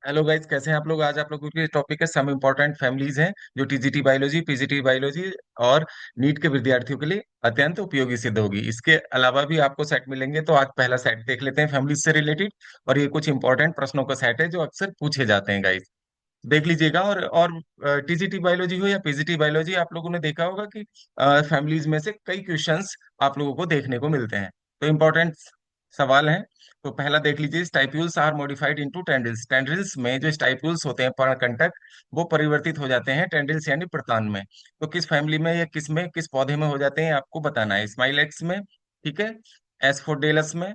Hello guys, कैसे हैं आप लोग। आज आप लोगों के टॉपिक है सम इम्पोर्टेंट फैमिलीज हैं जो टीजीटी बायोलॉजी, पीजीटी बायोलॉजी और नीट के विद्यार्थियों के लिए अत्यंत उपयोगी सिद्ध होगी। इसके अलावा भी आपको सेट मिलेंगे, तो आज पहला सेट देख लेते हैं फैमिलीज से रिलेटेड। और ये कुछ इंपॉर्टेंट प्रश्नों का सेट है जो अक्सर पूछे जाते हैं गाइस। देख लीजिएगा। और टीजीटी बायोलॉजी हो या पीजीटी बायोलॉजी, आप लोगों ने देखा होगा कि फैमिलीज में से कई क्वेश्चंस आप लोगों को देखने को मिलते हैं। तो इम्पोर्टेंट सवाल हैं। तो पहला देख लीजिए, stipules are modified into tendrils. Tendrils में जो स्टाइप्यूल्स होते हैं, पर्णकंटक, वो परिवर्तित हो जाते हैं टेंड्रिल्स यानी प्रतान में। तो किस फैमिली में या किस में, किस पौधे में हो जाते हैं, आपको बताना है। स्माइलेक्स में, ठीक है, एस्फोडेलस में,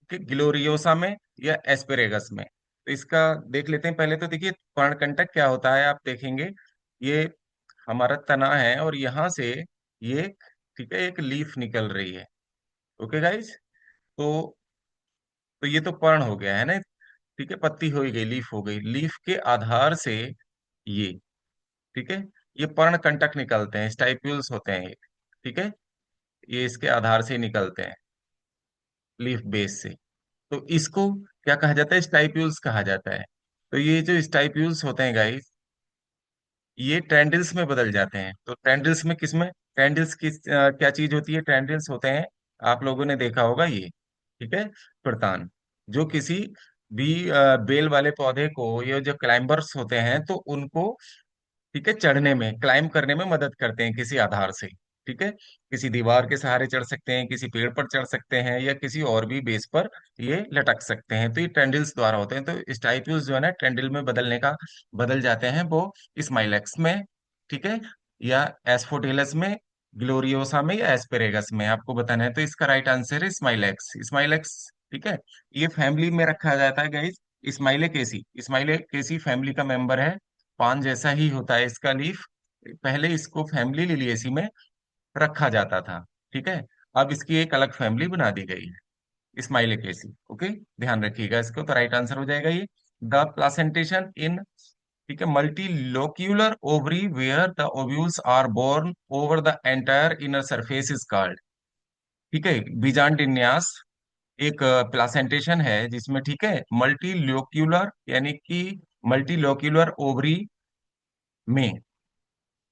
ग्लोरियोसा में, या एस्पेरेगस में। तो इसका देख लेते हैं। पहले तो देखिए, पर्णकंटक क्या होता है, आप देखेंगे ये हमारा तना है और यहाँ से ये, ठीक है, एक लीफ निकल रही है। Okay guys. तो ये तो पर्ण हो गया है ना। ठीक है, पत्ती हो ही गई, लीफ हो गई। लीफ के आधार से ये, ठीक है, ये पर्णकंटक निकलते हैं, स्टाइप्यूल्स होते हैं ये। ठीक है, ये इसके आधार से ही निकलते हैं, लीफ बेस से। तो इसको क्या कहा जाता है, स्टाइप्यूल्स कहा जाता है। तो ये जो स्टाइप्यूल्स होते हैं गाइस, ये ट्रेंडिल्स में बदल जाते हैं। तो ट्रेंडिल्स में किस में, ट्रेंडिल्स किस क्या चीज होती है, ट्रेंडिल्स होते हैं, आप लोगों ने देखा होगा ये, ठीक है, प्रतान। जो किसी भी बेल वाले पौधे को, ये जो क्लाइंबर्स होते हैं, तो उनको, ठीक है, चढ़ने में, क्लाइम करने में मदद करते हैं किसी आधार से। ठीक है, किसी दीवार के सहारे चढ़ सकते हैं, किसी पेड़ पर चढ़ सकते हैं, या किसी और भी बेस पर ये लटक सकते हैं। तो ये टेंडिल्स द्वारा होते हैं। तो स्टाइप्यूल्स जो है ना, टेंडिल में बदल जाते हैं वो स्माइलेक्स में, ठीक है, या एस्फोटेलस में, ग्लोरियोसा में, या एस्पेरेगस में, आपको बताना है। तो इसका राइट आंसर है स्माइलेक्स, स्माइलेक्स। ठीक है, ये फैमिली में रखा जाता है गाइस। स्माइलेकेसी, स्माइलेकेसी फैमिली का मेंबर है। पान जैसा ही होता है इसका लीफ। पहले इसको फैमिली लिलिएसी में रखा जाता था। ठीक है, अब इसकी एक अलग फैमिली बना दी गई है, स्माइलिकेसी। ओके, ध्यान रखिएगा इसको। तो राइट आंसर हो जाएगा ये, द प्लासेंटेशन इन, ठीक है, multilocular ovary where the ovules are born over the entire inner surface is called. ठीक है, बीजांड विन्यास एक प्लासेंटेशन है जिसमें, ठीक है, मल्टीलोक्यूलर यानी कि मल्टीलोक्यूलर ओवरी में,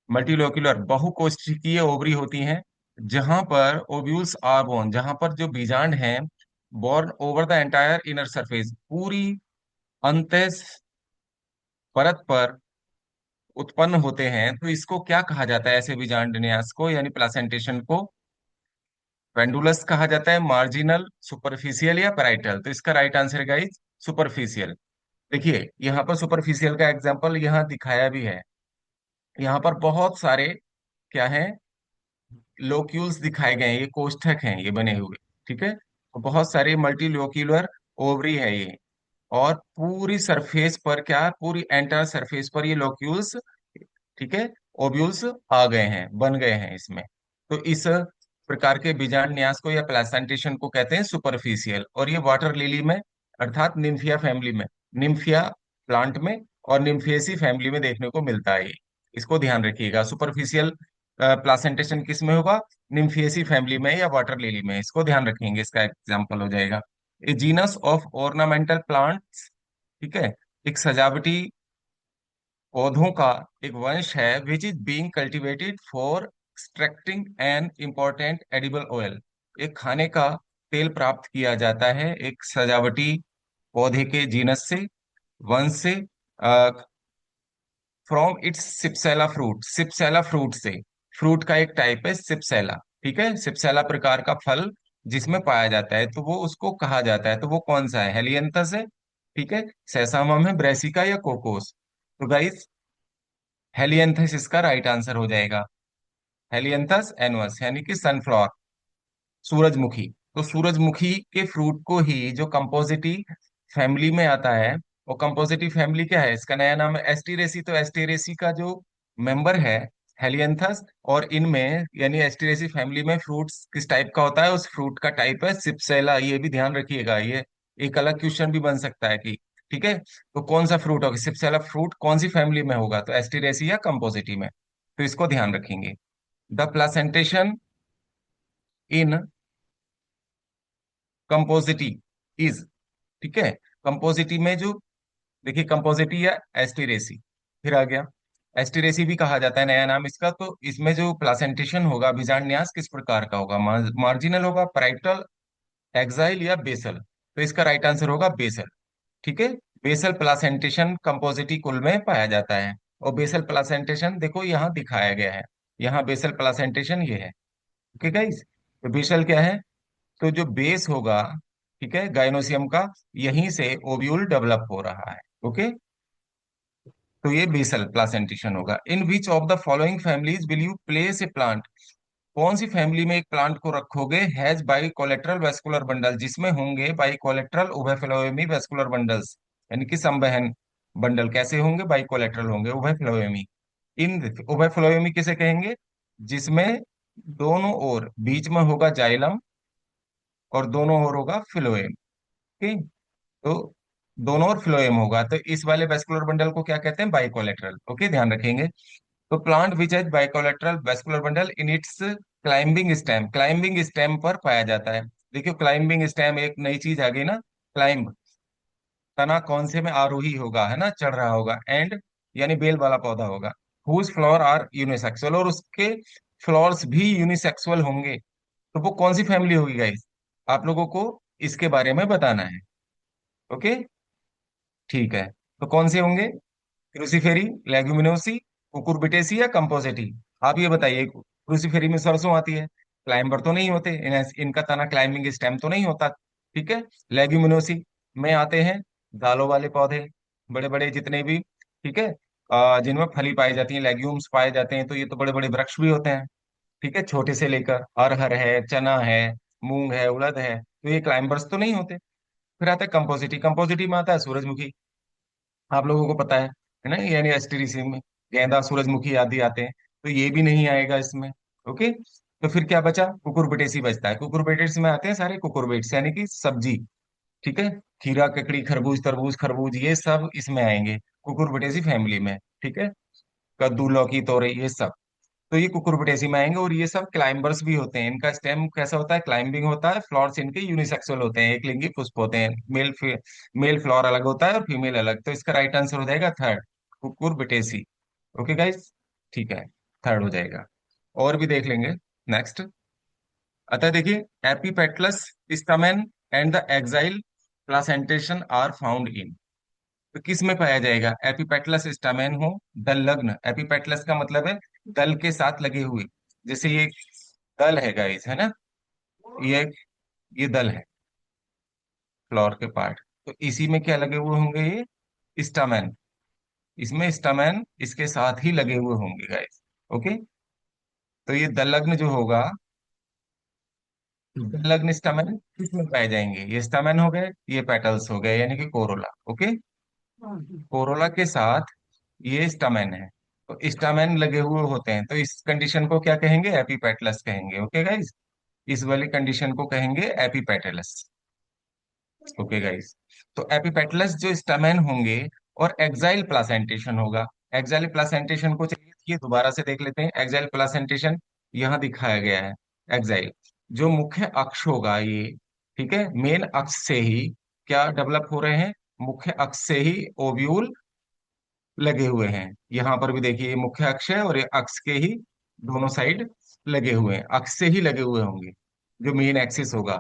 मल्टीलोक्यूलर बहुकोशिकीय ओवरी होती हैं, जहां पर ओव्यूल्स आर बोर्न, जहां पर जो बीजांड हैं, born over the entire inner surface, पूरी अंत परत पर उत्पन्न होते हैं। तो इसको क्या कहा जाता है, ऐसे बीजांड विन्यास को यानी प्लासेंटेशन को? पेंडुलस कहा जाता है, मार्जिनल, सुपरफिशियल, या पैराइटल। तो इसका राइट आंसर है गाइस सुपरफिशियल। देखिए, यहाँ पर सुपरफिशियल का एग्जाम्पल यहाँ दिखाया भी है। यहाँ पर बहुत सारे क्या है, लोक्यूल्स दिखाए गए हैं, ये कोष्ठक हैं ये बने हुए। ठीक है, तो बहुत सारे मल्टी लोक्यूलर ओवरी है ये। और पूरी सरफेस पर क्या, पूरी एंटायर सरफेस पर ये लोक्यूल्स, ठीक है, ओव्यूल्स आ गए हैं, बन गए हैं इसमें। तो इस प्रकार के बीजांड न्यास को या प्लासेंटेशन को कहते हैं सुपरफिशियल। और ये वाटर लिली में, अर्थात निम्फिया फैमिली में, निम्फिया प्लांट में और निम्फिएसी फैमिली में देखने को मिलता है ये। इसको ध्यान रखिएगा, सुपरफिशियल प्लासेंटेशन किस में होगा, निम्फिएसी फैमिली में या वाटर लिली में। इसको ध्यान रखेंगे, इसका एग्जाम्पल हो जाएगा। ए जीनस ऑफ ऑर्नामेंटल प्लांट्स, ठीक है, एक सजावटी पौधों का एक वंश है, which is being cultivated for extracting an important edible oil. एक खाने का तेल प्राप्त किया जाता है एक सजावटी पौधे के जीनस से, वंश से, फ्रॉम इट्स सिपसेला फ्रूट, सिपसेला फ्रूट से। फ्रूट का एक टाइप है सिपसेला, ठीक है, सिपसेला प्रकार का फल जिसमें पाया जाता है, तो वो उसको कहा जाता है। तो वो कौन सा है, हेलियंथस है, ठीक है, सेसामम है, ब्रेसिका, या कोकोस। तो गाइस, हेलियंथस इसका राइट आंसर हो जाएगा। हेलियंथस एनुअस यानी कि सनफ्लावर, सूरजमुखी। तो सूरजमुखी के फ्रूट को ही जो कंपोजिटी फैमिली में आता है, वो कंपोजिटी फैमिली क्या है, इसका नया नाम है एस्टीरेसी। तो एस्टीरेसी का जो मेंबर है हेलियंथस, और इनमें यानी एस्टीरेसी फैमिली में फ्रूट्स किस टाइप का होता है, उस फ्रूट का टाइप है सिप्सेला। ये भी ध्यान रखिएगा, ये एक अलग क्वेश्चन भी बन सकता है कि, ठीक है, तो कौन सा फ्रूट होगा, सिप्सेला फ्रूट कौन सी फैमिली में होगा, तो एस्टीरेसी या कंपोजिटी में। तो इसको ध्यान रखेंगे। The placentation in Compositae is, ठीक है, कंपोजिटी में जो देखिए कंपोजिटी या एस्टिरेसी, फिर आ गया एस्टिरेसी भी कहा जाता है नया नाम इसका। तो इसमें जो प्लासेंटेशन होगा, अभिजान्यास किस प्रकार का होगा, मार्जिनल होगा, पैराइटल, एक्साइल या बेसल। तो इसका राइट आंसर होगा बेसल। ठीक है। बेसल प्लासेंटेशन कंपोजिटी कुल में पाया जाता है। और बेसल प्लासेंटेशन देखो यहाँ दिखाया गया है, यहाँ बेसल प्लासेंटेशन ये है। ओके गाइस, तो बेसल क्या है, तो जो बेस होगा, ठीक है, गाइनोसियम का, यहीं से ओव्यूल डेवलप हो रहा है। ओके, तो ये बेसल प्लासेंटेशन होगा। In which of the following families will you place a plant, कौन सी फैमिली में एक प्लांट को रखोगे, has bicollateral vascular bundle, जिसमें होंगे बाई कोलेट्रल उभय फ्लोएमी वेस्कुलर बंडल्स, यानी कि संवहन बंडल कैसे होंगे, बाई कोलेट्रल होंगे, उभय फ्लोएमी। इन उभय फ्लोएमी किसे कहेंगे, जिसमें दोनों ओर, बीच में होगा जाइलम और दोनों ओर होगा फ्लोएम। ठीक, तो दोनों ओर फ्लोएम होगा, तो इस वाले वेस्कुलर बंडल को क्या कहते हैं, बाइकोलेटरल। ओके, ध्यान रखेंगे। तो plant which has bicollateral vascular bundle in its climbing stem, climbing stem पर पाया जाता है। देखियो क्लाइंबिंग स्टेम एक नई चीज आ गई ना, क्लाइंब, तना कौन से में आरोही होगा, है ना, चढ़ रहा होगा, एंड यानी बेल वाला पौधा होगा, हुज फ्लावर आर यूनिसेक्सुअल, और उसके फ्लावर्स भी यूनिसेक्सुअल होंगे। तो वो कौन सी फैमिली होगी गाइस, आप लोगों को इसके बारे में बताना है। ओके, ठीक है। तो कौन से होंगे, क्रूसीफेरी, लेग्यूमिनोसी, कुकुरबिटेसी या कंपोजिटी। आप ये बताइए, क्रूसीफेरी में सरसों आती है, क्लाइंबर तो नहीं होते, इनका तना क्लाइंबिंग स्टेम तो नहीं होता। ठीक है। लेग्यूमिनोसी में आते हैं दालों वाले पौधे, बड़े बड़े जितने भी, ठीक है, जिनमें फली पाई जाती है, लेग्यूम्स पाए जाते हैं, तो ये तो बड़े बड़े वृक्ष भी होते हैं। ठीक है, छोटे से लेकर अरहर है, चना है, मूंग है, उड़द है, तो ये क्लाइंबर्स तो नहीं होते। फिर आता है कंपोजिटी, कंपोजिटी में आता है सूरजमुखी, आप लोगों को पता है ना, यानी एस्टेरिसी में गेंदा, सूरजमुखी आदि आते हैं, तो ये भी नहीं आएगा इसमें। ओके, तो फिर क्या बचा, कुकुरबिटेसी बचता है। कुकुरबिटेसी में आते हैं सारे कुकुरबिट्स, यानी कि सब्जी। ठीक है, खीरा, ककड़ी, खरबूज, तरबूज, खरबूज, ये सब इसमें आएंगे कुकुरबिटेसी फैमिली में। ठीक है, कद्दू, लौकी, तोरई, ये सब, तो ये कुकुरबिटेसी में आएंगे। और ये सब क्लाइंबर्स भी होते हैं, इनका स्टेम कैसा होता है, क्लाइंबिंग होता है, फ्लॉर्स इनके यूनिसेक्सुअल होते हैं, एक लिंगी पुष्प होते हैं, मेल फ्लॉर अलग होता है और फीमेल अलग। तो इसका राइट आंसर हो जाएगा थर्ड, कुकुरबिटेसी। ओके गाइस, ठीक है, थर्ड हो जाएगा। और भी देख लेंगे नेक्स्ट। अतः देखिए, epipetalous, stamen and the axile placentation are found in, तो किस में पाया जाएगा, एपिपेटलस स्टामेन हो, दल लग्न, एपिपेटलस का मतलब है दल के साथ लगे हुए, जैसे ये दल है गाइस, है ना, ये ये दल है, फ्लावर के पार्ट, तो इसी में क्या लगे हुए होंगे, ये स्टामेन, इसमें स्टामेन इसके साथ ही लगे हुए होंगे गाइस। ओके, तो ये दल लग्न जो होगा, दल लग्न स्टामेन किसमें पाए जाएंगे, ये स्टामेन हो गए, ये पेटल्स हो गए, यानी कि कोरोला। ओके, कोरोला के साथ ये स्टामेन है, तो स्टामेन लगे हुए होते हैं, तो इस कंडीशन को क्या कहेंगे, एपीपेटलस कहेंगे। ओके गाइस, इस वाली कंडीशन को कहेंगे एपीपेटलस। ओके गाइस, तो एपीपेटलस जो स्टामेन होंगे, और एक्साइल प्लासेंटेशन होगा। एक्साइल प्लासेंटेशन को चाहिए, ये दोबारा से देख लेते हैं। एक्साइल प्लासेंटेशन यहाँ दिखाया गया है। एक्साइल जो मुख्य अक्ष होगा ये, ठीक है, मेन अक्ष से ही क्या डेवलप हो रहे हैं, मुख्य अक्ष से ही ओव्यूल लगे हुए हैं। यहाँ पर भी देखिए, ये मुख्य अक्ष है और ये अक्ष के ही दोनों साइड लगे हुए हैं, अक्ष से ही लगे हुए होंगे, जो मेन एक्सिस होगा,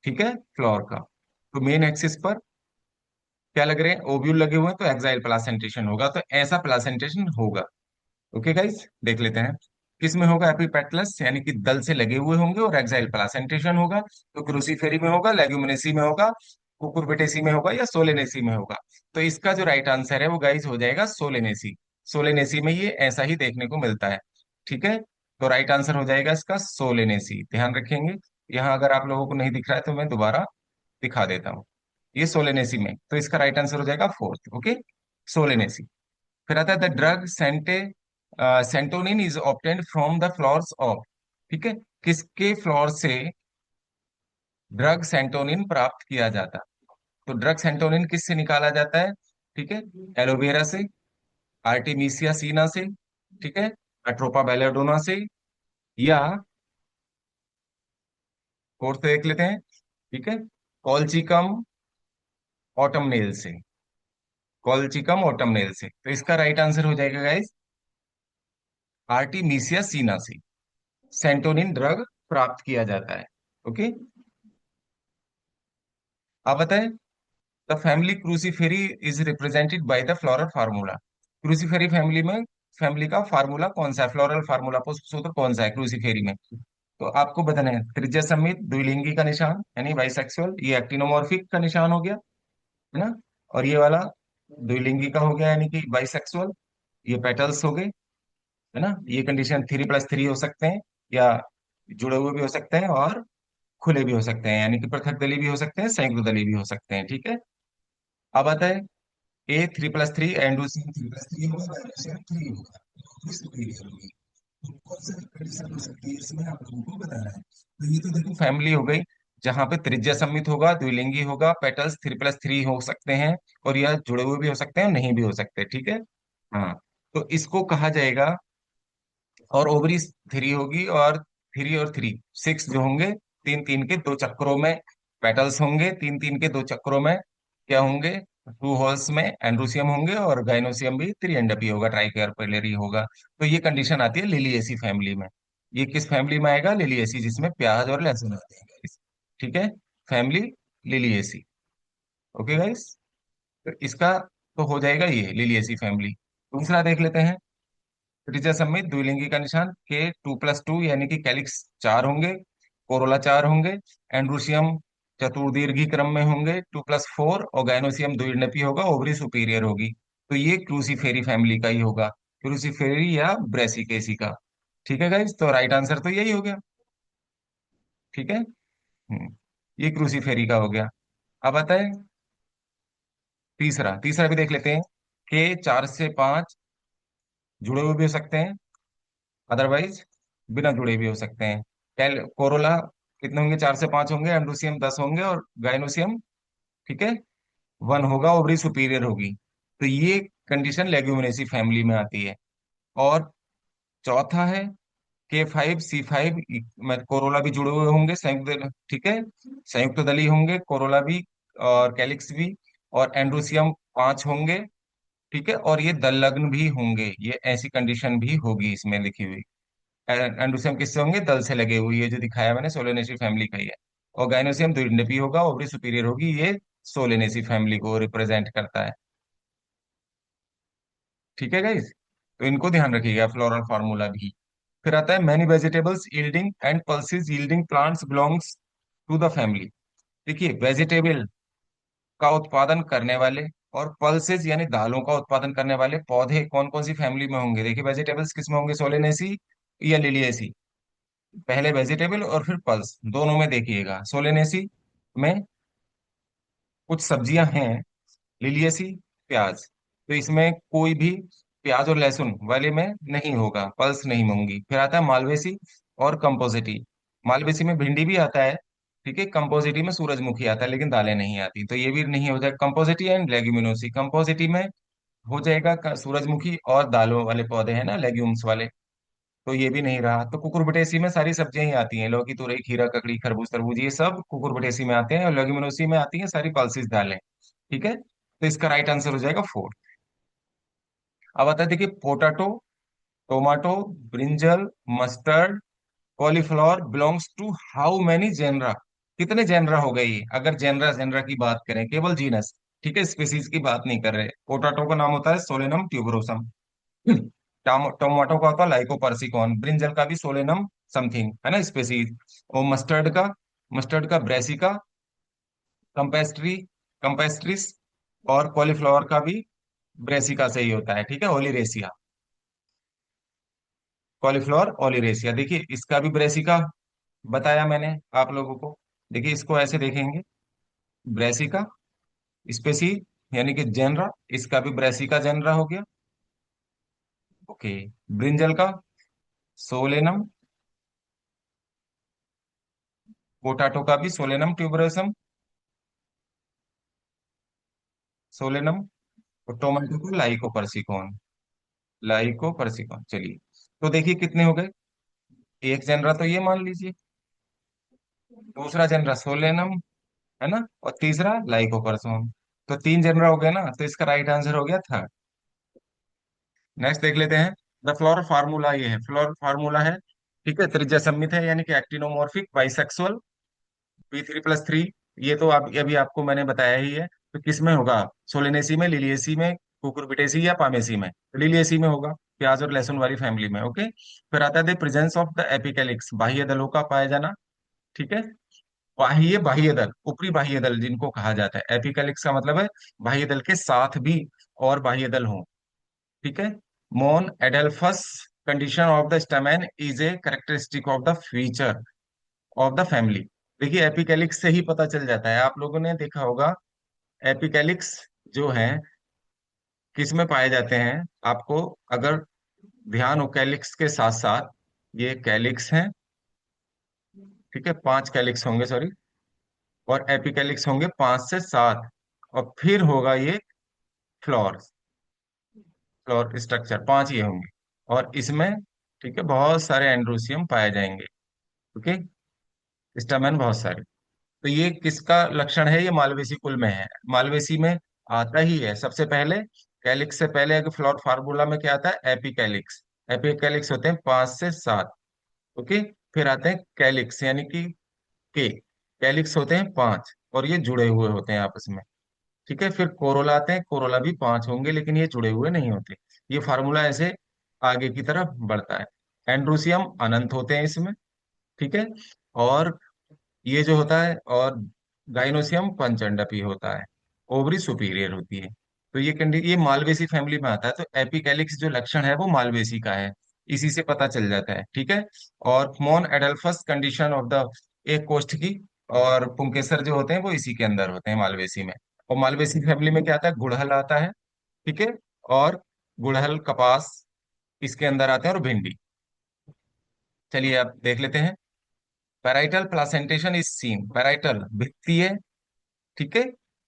ठीक है, फ्लोर का। तो मेन एक्सिस पर क्या लग रहे हैं, ओव्यूल लगे हुए हैं, तो एक्साइल प्लासेंटेशन होगा, तो ऐसा प्लासेंटेशन होगा। ओके गाइस, देख लेते हैं किस में होगा, एपिपेटलस यानी कि दल से लगे हुए होंगे और एक्साइल प्लासेंटेशन होगा, तो क्रूसीफेरी में होगा, लेग्यूमिनेसी में होगा, कुकुरबिटेसी में होगा या सोलेनेसी में होगा। तो इसका जो राइट आंसर है वो गाइस हो जाएगा सोलेनेसी। सोलेनेसी में ये ऐसा ही देखने को मिलता है। ठीक है, तो राइट आंसर हो जाएगा इसका सोलेनेसी, ध्यान रखेंगे। यहाँ अगर आप लोगों को नहीं दिख रहा है तो मैं दोबारा दिखा देता हूँ, ये सोलेनेसी में, तो इसका राइट आंसर हो जाएगा फोर्थ। Okay, Solanaceae. फिर आता है the drug santonin is obtained from the flowers of, ठीक है, किसके फ्लावर से ड्रग सेंटोनिन प्राप्त किया जाता है। तो ड्रग सेंटोनिन किससे निकाला जाता है, ठीक है, एलोवेरा से, आर्टिमिसिया सीना से, ठीक है, अट्रोपा बेलेडोना से, या फोर्थ देख लेते हैं, ठीक है, कॉलचिकम ऑटमनेल से। कॉलचिकम ऑटमनेल से। तो इसका राइट आंसर हो जाएगा गाइस आर्टिमीसिया सीना से सेंटोनिन ड्रग प्राप्त किया जाता है। ओके, आप बताएं। The family Cruciferae is represented by the floral formula. Cruciferae family में फैमिली का फार्मूला कौन सा है, फ्लोरल फार्मूला सूत्र कौन सा है क्रूसीफेरी में? तो आपको बताना है त्रिज्या समेत द्विलिंगी का निशान यानी बाइसेक्सुअल, ये एक्टिनोमॉर्फिक का निशान हो गया, है ना। और ये वाला द्विलिंगी का हो गया यानी कि बाइसेक्सुअल, ये पेटल्स हो गए, है ना। ये कंडीशन 3+3 हो सकते हैं, या जुड़े हुए भी हो सकते हैं और खुले भी हो सकते हैं, यानी कि पृथक दली भी हो सकते हैं, संयुक्त दली भी हो सकते हैं, ठीक है। अब आता है ए 3+3 एंडोसिन 3+3 होगा, बायोसिन 3 होगा, तो इसको ये करोगे। तो कौन सा कंडीशन हो सकती है इसमें आप लोगों को बताना है। तो ये तो देखो फैमिली हो गई जहां पे त्रिज्या सममित होगा, द्विलिंगी होगा, पेटल्स 3+3 हो सकते हैं, और यह जुड़े हुए भी हो सकते हैं और नहीं भी हो सकते, ठीक है। हाँ, तो इसको कहा जाएगा, और ओवरी 3 होगी, और 3 और 3 6 जो होंगे, 3 3 के दो चक्रों में पेटल्स होंगे, 3 3 के दो चक्रों में क्या होंगे, टू होल्स में एंड्रोसियम होंगे, और गाइनोसियम भी 3 एंडपी होगा, ट्राइकार्पेलरी होगा। तो ये कंडीशन आती है लिलिएसी फैमिली में। ये किस फैमिली में आएगा, लिलिएसी, जिसमें प्याज और लहसुन आते हैं guys। ठीक है, फैमिली लिलिएसी। ओके गाइस, तो इसका तो हो जाएगा ये लिलिएसी फैमिली। दूसरा देख लेते हैं, त्रिज्या समेत द्विलिंगी का निशान के 2+2 यानी कि कैलिक्स 4 होंगे, कोरोला 4 होंगे, एंड्रोसियम चतुर्दीर्घी क्रम में होंगे 2+4, और गाइनोसियम द्विवर्णपी होगा, ओवरी सुपीरियर होगी। तो ये क्रूसीफेरी फैमिली का ही होगा, क्रूसीफेरी या ब्रेसिकेसी का। ठीक है गाइस, तो राइट आंसर तो यही हो गया। ठीक है। ये क्रूसीफेरी का हो गया। अब आता है तीसरा, तीसरा भी देख लेते हैं कि 4 से 5 जुड़े हुए भी हो सकते हैं, अदरवाइज बिना जुड़े भी हो सकते हैं। कोरोला कितने होंगे, 4 से 5 होंगे, एंड्रोसियम 10 होंगे, और गाइनोसियम, ठीक है, 1 होगा, ओवरी सुपीरियर होगी। तो ये कंडीशन लेग्यूमिनेसी फैमिली में आती है। और चौथा है K5C5 में कोरोला भी जुड़े हुए होंगे, ठीक है, संयुक्त दली होंगे, कोरोला भी और कैलिक्स भी, और एंड्रोसियम 5 होंगे, ठीक है, और ये दलग्न भी होंगे, ये ऐसी कंडीशन भी होगी इसमें लिखी हुई। एंडोसियम किससे होंगे, दल से लगे हुए, ये जो दिखाया मैंने सोलेनेसी फैमिली का ही है। और गाइनोसियम द्विडंडी होगा, ओवरी सुपीरियर होगी, ये सोलेनेसी फैमिली को रिप्रेजेंट करता है। ठीक है गाइस, तो इनको ध्यान रखिएगा, फ्लोरल फार्मूला भी। फिर आता है many vegetables yielding and pulses yielding plants belongs to the family. देखिए, वेजिटेबल का उत्पादन करने वाले और पल्सेस यानी दालों का उत्पादन करने वाले पौधे कौन कौन सी फैमिली में होंगे। देखिए, वेजिटेबल्स किस में होंगे, सोलेनेसी या लिलिएसी। पहले वेजिटेबल और फिर पल्स, दोनों में देखिएगा। सोलेनेसी में कुछ सब्जियां हैं, लिलियसी प्याज, तो इसमें कोई भी प्याज और लहसुन वाले में नहीं होगा, पल्स नहीं होंगी। फिर आता है मालवेसी और कंपोजिटी। मालवेसी में भिंडी भी आता है, ठीक है, कंपोजिटी में सूरजमुखी आता है, लेकिन दालें नहीं आती, तो ये भी नहीं हो जाएगा। कंपोजिटी एंड लेग्यूमिनोसी, कंपोजिटी में हो जाएगा सूरजमुखी और दालों वाले पौधे हैं ना, लेग्यूम्स वाले, तो ये भी नहीं रहा। तो कुकुरबिटेसी में सारी सब्जियां ही आती हैं, लौकी, तुरई, खीरा, ककड़ी, खरबूज, तरबूज, ये सब कुकुरबिटेसी में आते हैं, और लेग्युमिनोसी में आती हैं सारी पल्सिस दालें। ठीक है, तो इसका राइट आंसर हो जाएगा 4। अब आता है, देखिए, potato, tomato, brinjal, mustard, cauliflower belongs to how many genera. कितने जेनरा हो गए ये, अगर जेनरा जेनरा की बात करें, केवल जीनस, ठीक है, स्पीसीज की बात नहीं कर रहे। पोटैटो का नाम होता है सोलेनम ट्यूबरोसम, टोमेटो का होता है लाइको पर्सिकॉन, ब्रिंजल का भी सोलेनम समथिंग, है ना, स्पेसीज। और मस्टर्ड का ब्रेसिका कंपेस्ट्री कंपेस्ट्रिस, और कॉलीफ्लावर का भी ब्रेसिका से ही होता है, ठीक है, ओलिरेसिया। कॉलीफ्लावर ओलिरेसिया, देखिए इसका भी ब्रेसिका बताया मैंने आप लोगों को। देखिए, इसको ऐसे देखेंगे, ब्रेसिका स्पेसी यानी कि जेनरा, इसका भी ब्रेसिका जेनरा हो गया। ओके, ब्रिंजल का सोलेनम, पोटाटो का भी सोलेनम ट्यूबरोसम, सोलेनम, और टोमेटो को लाइको पर्सिकॉन। चलिए, तो देखिए कितने हो गए, एक जनरा तो ये मान लीजिए, दूसरा जनरा सोलेनम, है ना, और तीसरा लाइकोपर्सिकॉन। तो तीन जनरल हो गए ना, तो इसका राइट आंसर हो गया थर्ड। नेक्स्ट देख लेते हैं। द फ्लोर फार्मूला, ये है फ्लोर फार्मूला है, ठीक है, त्रिज्या सममित है यानी कि एक्टिनोमॉर्फिक बाइसेक्सुअल, P3+3। ये तो आप अभी आपको मैंने बताया ही है। तो किस में होगा? सोलेनेसी में, लिलिएसी में, कुकुरबिटेसी या पामेसी में? लिलिएसी में होगा, प्याज और लहसुन वाली फैमिली में। ओके। फिर आता है द प्रेजेंस ऑफ द एपिकेलिक्स, बाह्य दलों का पाया जाना, ठीक है। बाह्य बाह्य दल, ऊपरी बाह्य दल जिनको कहा जाता है, एपिकेलिक्स का मतलब है बाह्य दल के साथ भी और बाह्य दल हों, ठीक है। Monadelphous condition of the stamen is a characteristic of the feature of the family. देखिए एपिकेलिक्स से ही पता चल जाता है, आप लोगों ने देखा होगा एपिकेलिक्स जो है किस में पाए जाते हैं। आपको अगर ध्यान हो, कैलिक्स के साथ साथ ये कैलिक्स हैं, ठीक है, 5 कैलिक्स होंगे, सॉरी, और एपिकेलिक्स होंगे 5 से 7, और फिर होगा ये फ्लोर, फ्लोर स्ट्रक्चर 5 ये होंगे, और इसमें, ठीक है, बहुत सारे एंड्रोसियम पाए जाएंगे। ओके, स्टामेन बहुत सारे। तो ये किसका लक्षण है? ये मालवेसी कुल में है, मालवेसी में आता ही है सबसे पहले। कैलिक्स से पहले अगर फ्लोर फार्मूला में क्या आता है? एपिकैलिक्स। एपिकैलिक्स होते हैं 5 से 7। ओके। फिर आते हैं कैलिक्स यानी कि के, कैलिक्स होते हैं 5 और ये जुड़े हुए होते हैं आपस में, ठीक है। फिर कोरोला आते हैं, कोरोला भी 5 होंगे लेकिन ये जुड़े हुए नहीं होते। ये फार्मूला ऐसे आगे की तरफ बढ़ता है। एंड्रोसियम अनंत होते हैं इसमें, ठीक है। और ये जो होता है, और गाइनोसियम पंचंडपी होता है, ओवरी सुपीरियर होती है। तो ये मालवेसी फैमिली में आता है, तो एपिकैलिक्स जो लक्षण है वो मालवेसी का है, इसी से पता चल जाता है, ठीक है। और मोन एडल्फस कंडीशन ऑफ द, एक कोष्ठ की, और पुंकेसर जो होते हैं वो इसी के अंदर होते हैं मालवेसी में। और मालवेसी फैमिली में क्या आता है? गुड़हल आता है, ठीक है, और गुड़हल, कपास इसके अंदर आते हैं, और भिंडी। चलिए अब देख लेते हैं। Parietal placentation is seen, parietal भित्तीय, ठीक है,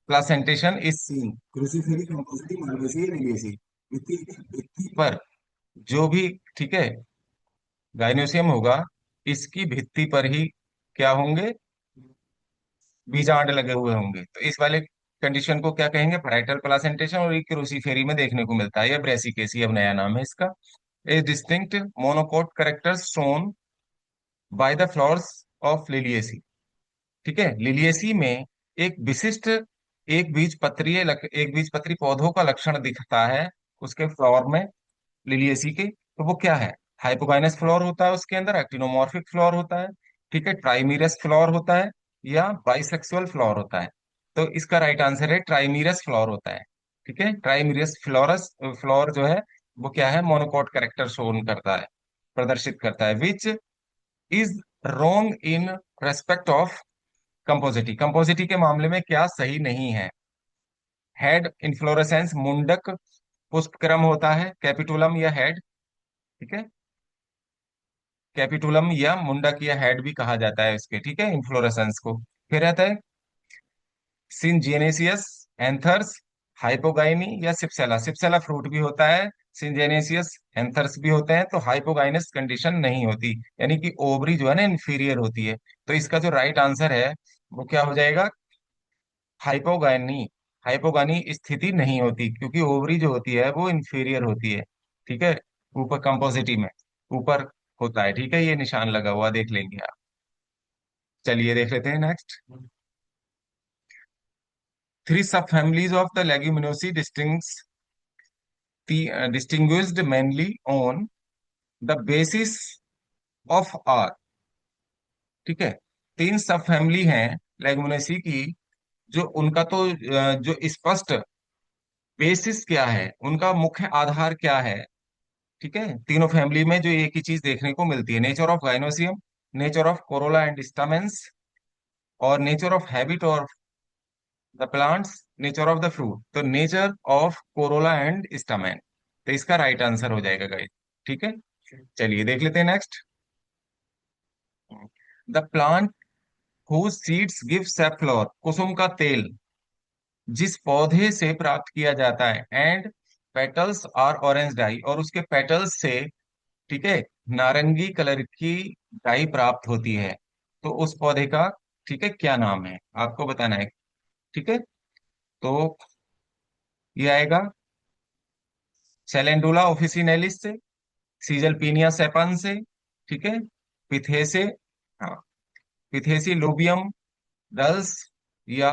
placentation is seen, Cruciferae Compositae Malvaceae Resedaceae, भित्ती भित्ती पर जो भी, ठीक है, गाइनोसियम होगा, इसकी भित्ति पर ही क्या होंगे? बीजांड लगे हुए होंगे। तो इस वाले कंडीशन को क्या कहेंगे? पैराइटल प्लासेंटेशन, और ये क्रूसीफेरी में देखने को मिलता है, या ब्रेसिकेसी अब नया नाम है इसका। ए distinct monocot characters shown by the flowers of Liliaceae, ठीक है। लिलियेसी में एक विशिष्ट एक बीज पत्री पौधों का लक्षण दिखता है उसके फ्लावर में, लिलियेसी के। तो वो क्या है? हाइपोगाइनस फ्लावर होता है उसके अंदर, एक्टिनोमॉर्फिक फ्लावर होता है, ठीक है, ट्राइमीरस फ्लावर होता है, या बाइसेक्सुअल फ्लावर होता है। तो इसका राइट आंसर है ट्राइमीरस फ्लावर होता है, ठीक है। ट्राइमीरस फ्लोरस फ्लावर जो है वो क्या है? मोनोकॉट कैरेक्टर शोन करता है, प्रदर्शित करता है। Which is wrong in respect of Compositae, Compositae के मामले में क्या सही नहीं है? हेड इन्फ्लोरेसेंस, मुंडक पुष्पक्रम होता है, कैपिटुलम या हेड, ठीक है, कैपिटुलम या मुंडक या हेड भी कहा जाता है इसके, ठीक है, इन्फ्लोरेसेंस को। फिर रहता है सिंजेनेसियस, एंथर्स, हाइपोगाइनी या सिप्सेला, सिप्सेला फ्रूट भी होता है, सिंजेनेसियस एंथर्स भी होते हैं। तो हाइपोगाइनस कंडीशन नहीं होती, यानी कि ओवरी जो है ना इन्फीरियर होती है। तो इसका जो राइट आंसर है वो क्या हो जाएगा? हाइपोगानी, हाइपोगानी स्थिति नहीं होती, क्योंकि ओवरी जो होती है वो इंफीरियर होती है, ठीक है, ऊपर कंपोजिटी में ऊपर होता है, ठीक है, ये निशान लगा हुआ देख लेंगे आप। चलिए देख लेते हैं next. Three subfamilies of the leguminosae distinguished mainly on the basis of आर, ठीक है। तीन सब फैमिली हैं लेग्यूमिनोसी की, जो उनका तो जो स्पष्ट बेसिस क्या है, उनका मुख्य आधार क्या है, ठीक है। तीनों फैमिली में जो एक ही चीज देखने को मिलती है, nature of gynoecium, nature of corolla and stamens, और nature of habit of the plants, nature of the fruit. तो nature of corolla and stamen, तो इसका राइट आंसर हो जाएगा गाइस, ठीक है। चलिए देख लेते हैं next. The plant whose seeds give safflower, कुसुम का तेल जिस पौधे से प्राप्त किया जाता है, and petals are orange dye, और उसके पेटल्स से, ठीक है, नारंगी कलर की डाई प्राप्त होती है। तो उस पौधे का, ठीक है, क्या नाम है आपको बताना है, ठीक है। तो ये आएगा सेलेंडुला ऑफिसिनेलिस से, सीजलपीनिया सेपन से, ठीक है, पिथेसे, हाँ, पिथेसी लोबियम डल्स, या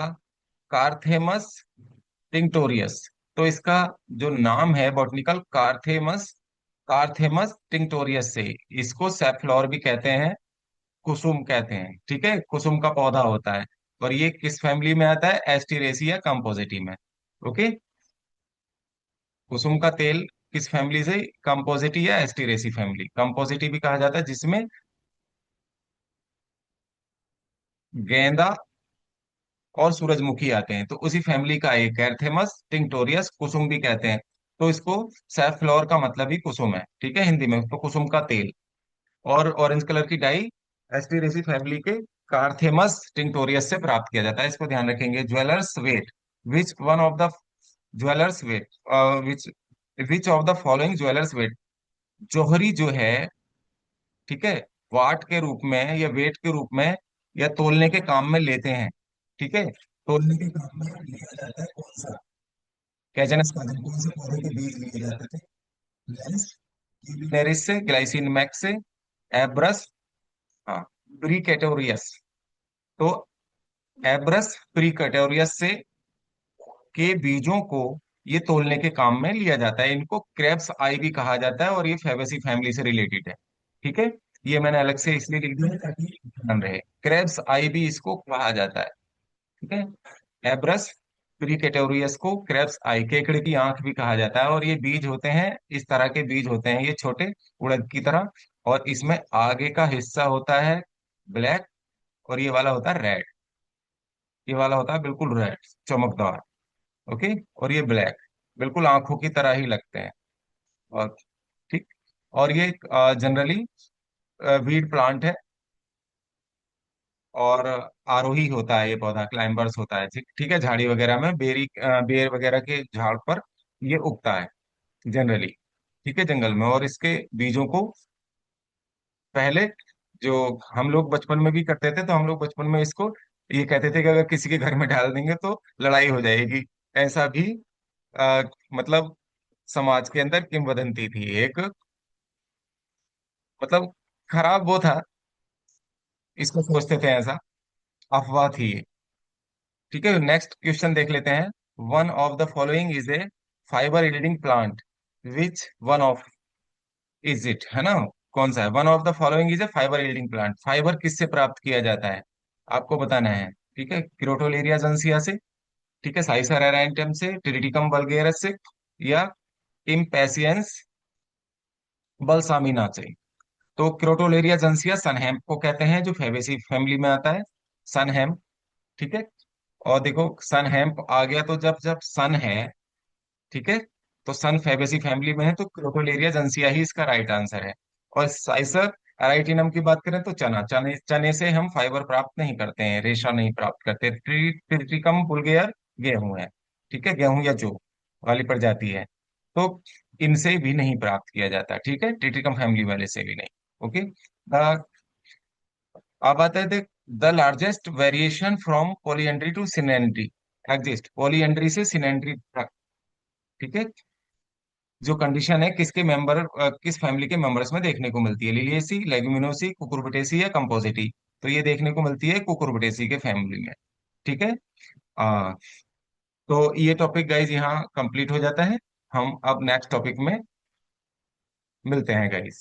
कार्थेमस टिंक्टोरियस। तो इसका जो नाम है बॉटनिकल, कार्थेमस, कार्थेमस टिंक्टोरियस से, इसको सैफलॉर भी कहते हैं, कुसुम कहते हैं, ठीक है, कुसुम का पौधा होता है। और ये किस फैमिली में आता है? एस्टिरेसिया कंपोजिटी में। ओके। कुसुम का तेल किस फैमिली से? कंपोजिटी या एस्टिरेसी फैमिली, कंपोजिटी भी कहा जाता है, जिसमें गेंदा और सूरजमुखी आते हैं। तो उसी फैमिली का एक कैर्थेमस टिंक्टोरियस कुसुम भी कहते हैं। तो इसको सैफलॉर का मतलब ही कुसुम है, ठीक है, हिंदी में तो कुसुम का तेल। और ऑरेंज कलर की डाई एस्टीरेसी फैमिली के कार्थेमस टिंक्टोरियस से प्राप्त किया जाता है। इसको ध्यान रखेंगे। Jewellers weight, which one of the jewellers weight, which which of the following jewellers weight, जौहरी जो है, ठीक है, वाट के रूप में या वेट के रूप में या तोलने के काम में लेते हैं, ठीक है, तोलने के काम में लिया जाता है कौन सा? कैजनस का कौन से पौधे के बीज लिए जाते थे? लेंस यूलिनेरिस से, ग्लाइसिन मैक्स से, एब्रस, हाँ, प्रीकेटोरियस। तो एब्रस प्रीकेटोरियस से के बीजों को ये तोलने के काम में लिया जाता है। इनको क्रेब्स आई भी कहा जाता है और ये फेबेसी फैमिली से रिलेटेड है, ठीक है। ये मैंने अलग से इसलिए लिख दिया है ताकि ध्यान रहे। क्रेब्स आई भी इसको कहा जाता है, ठीक है। एब्रस प्रीकेटोरियस को क्रेब्स आई, केकड़े की आंख भी कहा जाता है। और ये बीज होते हैं, इस तरह के बीज होते हैं, ये छोटे उड़द की तरह। और इसमें आगे का हिस्सा होता है ब्लैक, और ये वाला होता है रेड। ये वाला होता है बिल्कुल रेड, चमकदार। ओके। और ये ब्लैक, बिल्कुल आंखों की तरह ही लगते हैं। और ठीक। और ये जनरली वीड प्लांट है, और आरोही होता है, ये पौधा क्लाइंबर्स होता है, ठीक ठीक है, झाड़ी वगैरह में, बेर वगैरह के झाड़ पर ये उगता है जनरली, ठीक है, जंगल में। और इसके बीजों को पहले, जो हम लोग बचपन में भी करते थे, तो हम लोग बचपन में इसको ये कहते थे कि अगर किसी के घर में डाल देंगे तो लड़ाई हो जाएगी। ऐसा भी आ, मतलब समाज के अंदर किंवदंती थी एक, मतलब खराब वो था, इसको सोचते थे ऐसा, अफवाह थी ये। ठीक है, नेक्स्ट क्वेश्चन देख लेते हैं। One of the following is a fibre yielding plant, which one of is it, है ना? कौन सा है? One of the following is a fibre yielding plant. Fibre किससे प्राप्त किया जाता है? आपको बताना है, ठीक है। क्रोटोलेरिया जंसिया से, ठीक है, साइसर एरांटम से, टिरिडिकम वल्गेरस से, या इम्पेसियंस बलसामिना से। तो क्रोटोलेरिया जंसिया सनहेम को कहते हैं, जो फेबेसी फैमिली में आता है, सनहेम, ठीक है। और देखो, सन हेम्प आ गया, तो जब जब सन है, ठीक है, तो सन फेबेसी फैमिली में है, तो क्रोटोलेरिया जंसिया ही इसका राइट आंसर है। और साइसर एराइटिनम की बात करें तो चना, चने चने से हम फाइबर प्राप्त नहीं करते हैं, रेशा नहीं प्राप्त करते। ट्रिटिकम वुल्गेर गेहूं है, ठीक है, गेहूं या जौ वाली प्रजाति है। तो इनसे भी नहीं प्राप्त किया जाता, ठीक है, ट्रिटिकम फैमिली वाले से भी नहीं। ओके। अब आता है, the largest variation from polyandry to synandry exist, polyandry से सिनेंड्री तक, ठीक है, जो कंडीशन है किसके मेंबर, किस फैमिली के मेंबर्स में देखने को मिलती है? लिलिएसी, लेगुमिनोसी, कुकुरबिटेसी या कंपोजिटी? तो ये देखने को मिलती है कुकुरबिटेसी के फैमिली में, ठीक है। आ, तो ये टॉपिक गाइज यहाँ कंप्लीट हो जाता है। हम अब नेक्स्ट टॉपिक में मिलते हैं गाइज।